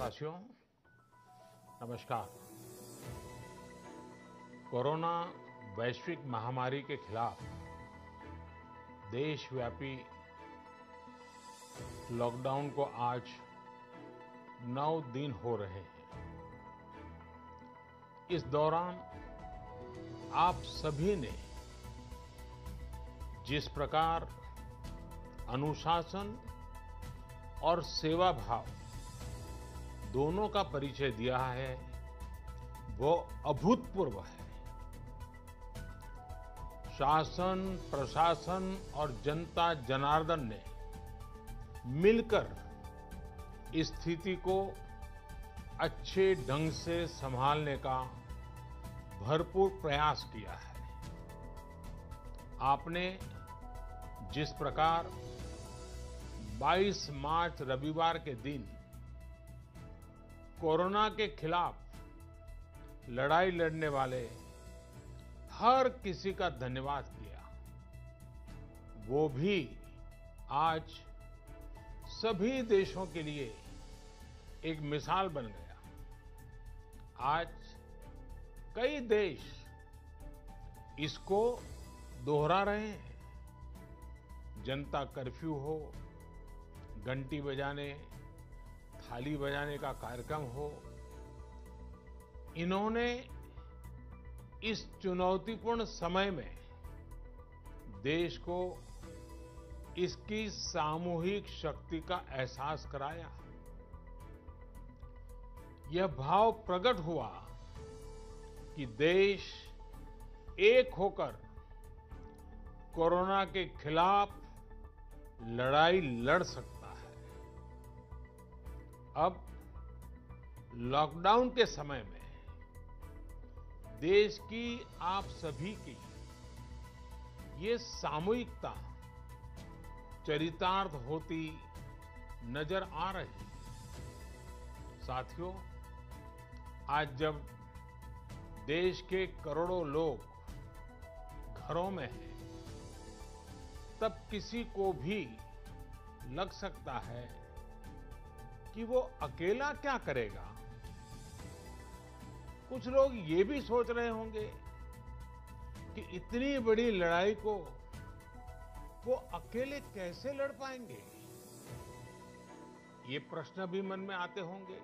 देशवासियों, नमस्कार। कोरोना वैश्विक महामारी के खिलाफ देशव्यापी लॉकडाउन को आज 9 दिन हो रहे हैं। इस दौरान आप सभी ने जिस प्रकार अनुशासन और सेवा भाव दोनों का परिचय दिया है, वो अभूतपूर्व है। शासन, प्रशासन और जनता जनार्दन ने मिलकर इस स्थिति को अच्छे ढंग से संभालने का भरपूर प्रयास किया है। आपने जिस प्रकार 22 मार्च रविवार के दिन कोरोना के खिलाफ लड़ाई लड़ने वाले हर किसी का धन्यवाद किया, वो भी आज सभी देशों के लिए एक मिसाल बन गया। आज कई देश इसको दोहरा रहे हैं। जनता कर्फ्यू हो, घंटी बजाने, थाली बजाने का कार्यक्रम हो, इन्होंने इस चुनौतीपूर्ण समय में देश को इसकी सामूहिक शक्ति का एहसास कराया। यह भाव प्रकट हुआ कि देश एक होकर कोरोना के खिलाफ लड़ाई लड़ सकता है। अब लॉकडाउन के समय में देश की आप सभी की ये सामूहिकता चरितार्थ होती नजर आ रही। साथियों, आज जब देश के करोड़ों लोग घरों में हैं, तब किसी को भी लग सकता है कि वो अकेला क्या करेगा। कुछ लोग ये भी सोच रहे होंगे कि इतनी बड़ी लड़ाई को वो अकेले कैसे लड़ पाएंगे। ये प्रश्न भी मन में आते होंगे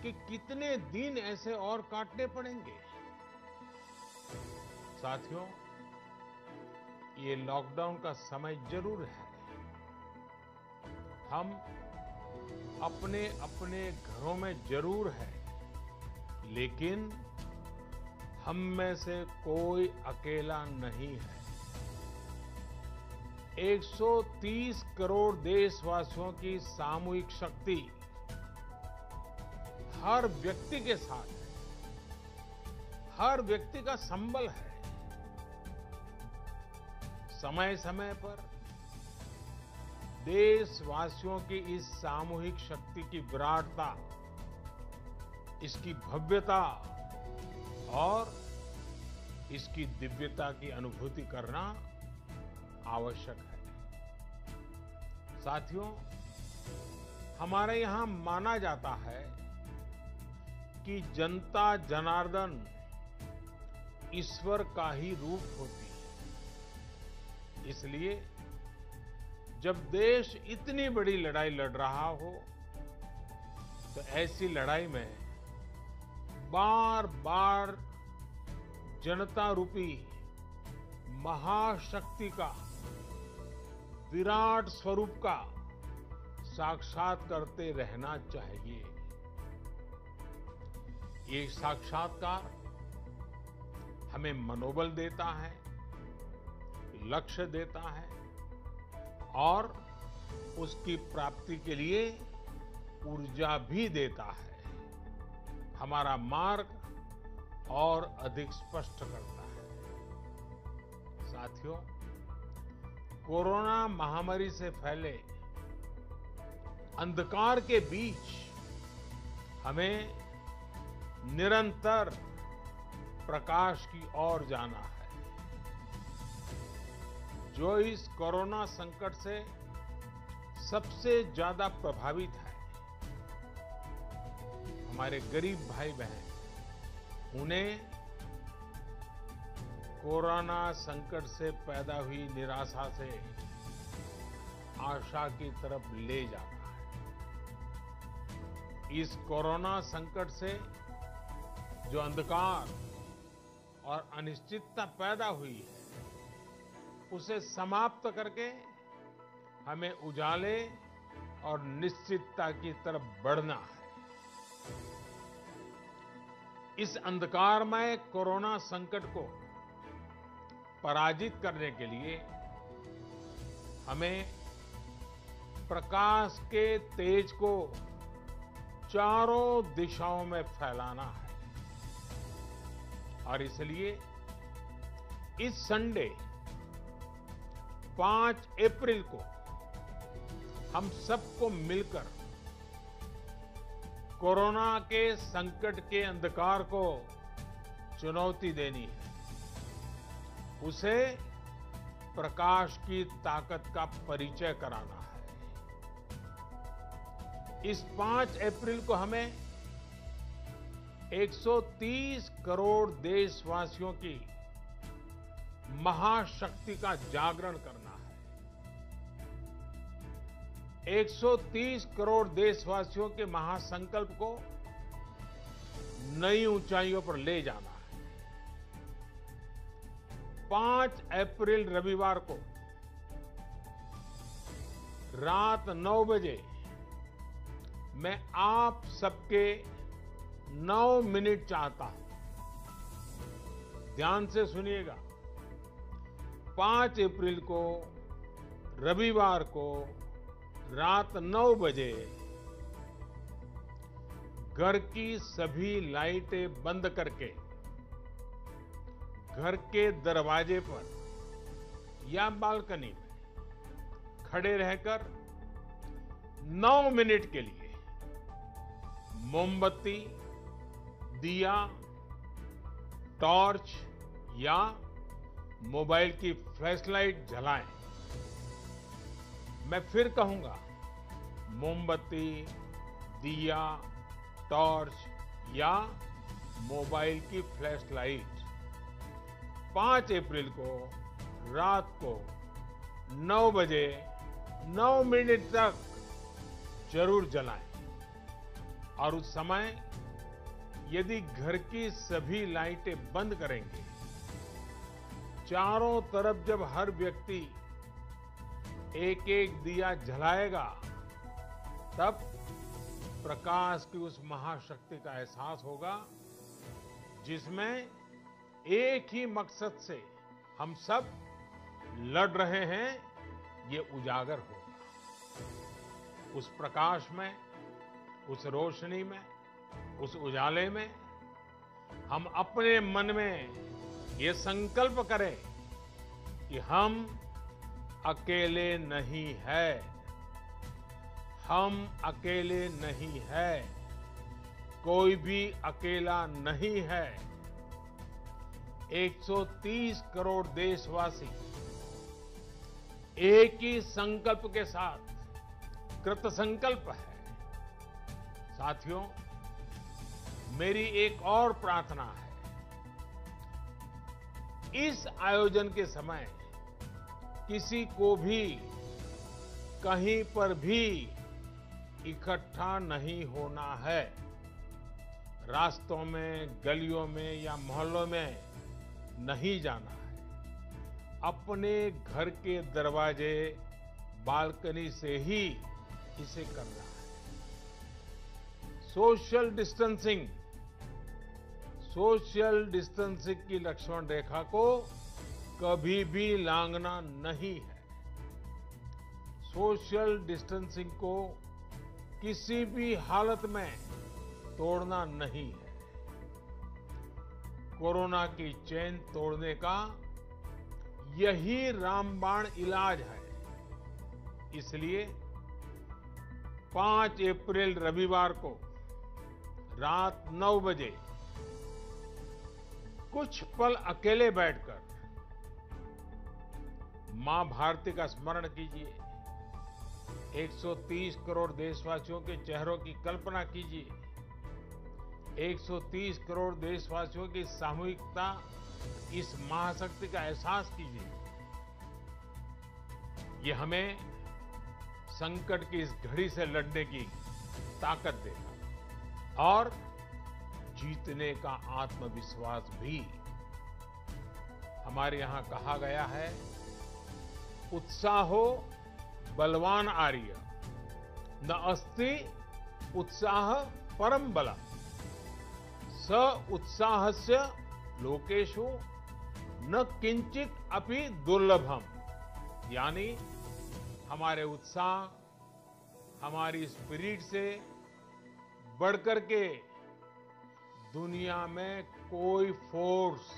कि कितने दिन ऐसे और काटने पड़ेंगे। साथियों, ये लॉकडाउन का समय जरूर है। हम अपने अपने घरों में जरूर हैं, लेकिन हम में से कोई अकेला नहीं है। 130 करोड़ देशवासियों की सामूहिक शक्ति हर व्यक्ति के साथ है, हर व्यक्ति का संबल है। समय समय पर देशवासियों की इस सामूहिक शक्ति की विराटता, इसकी भव्यता और इसकी दिव्यता की अनुभूति करना आवश्यक है। साथियों, हमारे यहां माना जाता है कि जनता जनार्दन ईश्वर का ही रूप होती है। इसलिए जब देश इतनी बड़ी लड़ाई लड़ रहा हो, तो ऐसी लड़ाई में बार बार जनता रूपी महाशक्ति का, विराट स्वरूप का साक्षात करते रहना चाहिए। ये साक्षात्कार हमें मनोबल देता है, लक्ष्य देता है और उसकी प्राप्ति के लिए ऊर्जा भी देता है। हमारा मार्ग और अधिक स्पष्ट करता है। साथियों, कोरोना महामारी से फैले अंधकार के बीच हमें निरंतर प्रकाश की ओर जाना है। जो इस कोरोना संकट से सबसे ज्यादा प्रभावित है, हमारे गरीब भाई बहन, उन्हें कोरोना संकट से पैदा हुई निराशा से आशा की तरफ ले जा रहा है। इस कोरोना संकट से जो अंधकार और अनिश्चितता पैदा हुई है, उसे समाप्त करके हमें उजाले और निश्चितता की तरफ बढ़ना है। इस अंधकारमय कोरोना संकट को पराजित करने के लिए हमें प्रकाश के तेज को चारों दिशाओं में फैलाना है। और इसलिए इस संडे 5 अप्रैल को हम सबको मिलकर कोरोना के संकट के अंधकार को चुनौती देनी है, उसे प्रकाश की ताकत का परिचय कराना है। इस 5 अप्रैल को हमें 130 करोड़ देशवासियों की महाशक्ति का जागरण करना है। 130 करोड़ देशवासियों के महासंकल्प को नई ऊंचाइयों पर ले जाना है। 5 अप्रैल रविवार को रात 9 बजे मैं आप सबके 9 मिनट चाहता हूं। ध्यान से सुनिएगा। 5 अप्रैल को रविवार को रात 9 बजे घर की सभी लाइटें बंद करके घर के दरवाजे पर या बालकनी में खड़े रहकर 9 मिनट के लिए मोमबत्ती, दिया, टॉर्च या मोबाइल की फ्लैशलाइट जलाएं। मैं फिर कहूंगा, मोमबत्ती, दिया, टॉर्च या मोबाइल की फ्लैशलाइट 5 अप्रैल को रात को 9 बजे 9 मिनट तक जरूर जलाएं। और उस समय यदि घर की सभी लाइटें बंद करेंगे, चारों तरफ जब हर व्यक्ति एक एक दिया जलाएगा, तब प्रकाश की उस महाशक्ति का एहसास होगा, जिसमें एक ही मकसद से हम सब लड़ रहे हैं, ये उजागर होगा। उस प्रकाश में, उस रोशनी में, उस उजाले में हम अपने मन में ये संकल्प करें कि हम अकेले नहीं हैं, हम अकेले नहीं हैं, कोई भी अकेला नहीं है। 130 करोड़ देशवासी एक ही संकल्प के साथ कृत संकल्प है। साथियों, मेरी एक और प्रार्थना है। इस आयोजन के समय किसी को भी कहीं पर भी इकट्ठा नहीं होना है। रास्तों में, गलियों में या मोहल्लों में नहीं जाना है। अपने घर के दरवाजे, बालकनी से ही इसे करना है। सोशल डिस्टेंसिंग की लक्ष्मण रेखा को कभी भी लांघना नहीं है। सोशल डिस्टेंसिंग को किसी भी हालत में तोड़ना नहीं है। कोरोना की चेन तोड़ने का यही रामबाण इलाज है। इसलिए 5 अप्रैल रविवार को रात 9 बजे कुछ पल अकेले बैठकर मां भारती का स्मरण कीजिए। 130 करोड़ देशवासियों के चेहरों की कल्पना कीजिए 130 करोड़ देशवासियों की सामूहिकता, इस महाशक्ति का एहसास कीजिए। ये हमें संकट की इस घड़ी से लड़ने की ताकत देगा और जीतने का आत्मविश्वास भी। हमारे यहाँ कहा गया है, उत्साहो बलवान आर्य, न अस्ति उत्साह परम बलम, स उत्साहस्य लोकेषु न किंचित अपि दुर्लभम। यानी हमारे उत्साह, हमारी स्पिरिट से बढ़कर के दुनिया में कोई फोर्स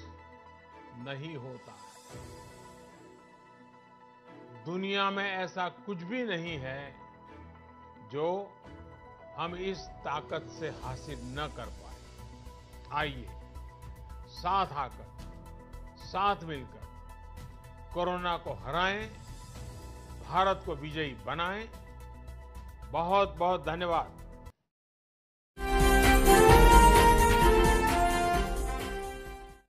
नहीं होता। दुनिया में ऐसा कुछ भी नहीं है जो हम इस ताकत से हासिल न कर पाए। आइए साथ आकर, साथ मिलकर कोरोना को हराएं, भारत को विजयी बनाएं। बहुत बहुत धन्यवाद।